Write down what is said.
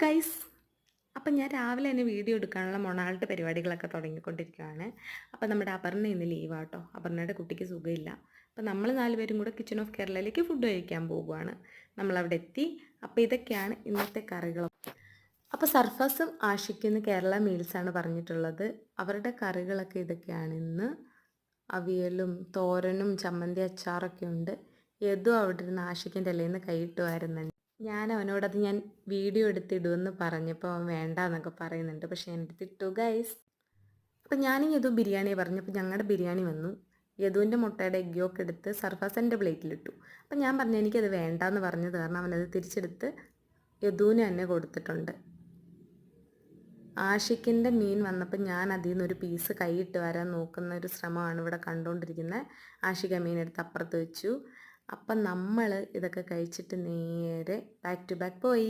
Guys, അപ്പം ഞാൻ രാവിലെ തന്നെ വീഡിയോ എടുക്കാനുള്ള മൊണാൾട്ട് പരിപാടികളൊക്കെ തുടങ്ങിക്കൊണ്ടിരിക്കുകയാണ്. അപ്പം നമ്മുടെ അപർണ ഇന്ന് ലീവാട്ടോ. അപർണയുടെ കുട്ടിക്ക് സുഖമില്ല. അപ്പം നമ്മൾ 4 പേരും കൂടെ കിച്ചൺ ഓഫ് കേരളയിലേക്ക് ഫുഡ് കഴിക്കാൻ പോകുവാണ്. നമ്മളവിടെ എത്തി. അപ്പോൾ ഇതൊക്കെയാണ് ഇന്നത്തെ കറികൾ. അപ്പോൾ സർഫസും ആഷിക്കും കേരള മീൽസാണ് പറഞ്ഞിട്ടുള്ളത്. അവരുടെ കറികളൊക്കെ ഇതൊക്കെയാണ് ഇന്ന്. അവിയലും തോരനും ചമ്മന്തി അച്ചാറൊക്കെ ഉണ്ട്. ഏതോ അവിടെ ഇരുന്ന് ആഷിക്കിൻ്റെ ഇലയിൽ നിന്ന് കൈയിട്ട് വരുന്നുണ്ട്. ഞാൻ അവനോടത് ഞാൻ വീഡിയോ എടുത്തിടുമെന്ന് പറഞ്ഞപ്പോൾ അവൻ വേണ്ട എന്നൊക്കെ പറയുന്നുണ്ട്. പക്ഷേ എൻ്റെ അടുത്തിട്ടു ഗൈസ്. അപ്പം ഞാനും യദു ബിരിയാണി പറഞ്ഞപ്പോൾ ഞങ്ങളുടെ ബിരിയാണി വന്നു. യദുവിൻ്റെ മുട്ടയുടെ എഗ്ഗൊക്കെ എടുത്ത് സർഫാസിൻ്റെ പ്ലേറ്റിലിട്ടു. അപ്പം ഞാൻ പറഞ്ഞു എനിക്കത് വേണ്ടാന്ന് പറഞ്ഞത് കാരണം അവനത് തിരിച്ചെടുത്ത് യദുവിന് തന്നെ കൊടുത്തിട്ടുണ്ട്. ആഷിക്കിൻ്റെ മീൻ വന്നപ്പോൾ ഞാൻ അതിൽ നിന്നൊരു പീസ് കൈയിട്ട് വരാൻ നോക്കുന്ന ഒരു ശ്രമമാണ് ഇവിടെ കണ്ടുകൊണ്ടിരിക്കുന്നത്. ആഷിക മീൻ എടുത്ത് അപ്പുറത്ത് വെച്ചു. അപ്പം നമ്മൾ ഇതൊക്കെ കഴിച്ചിട്ട് നേരെ ബാക്ക് ടു ബാക്ക് പോയി.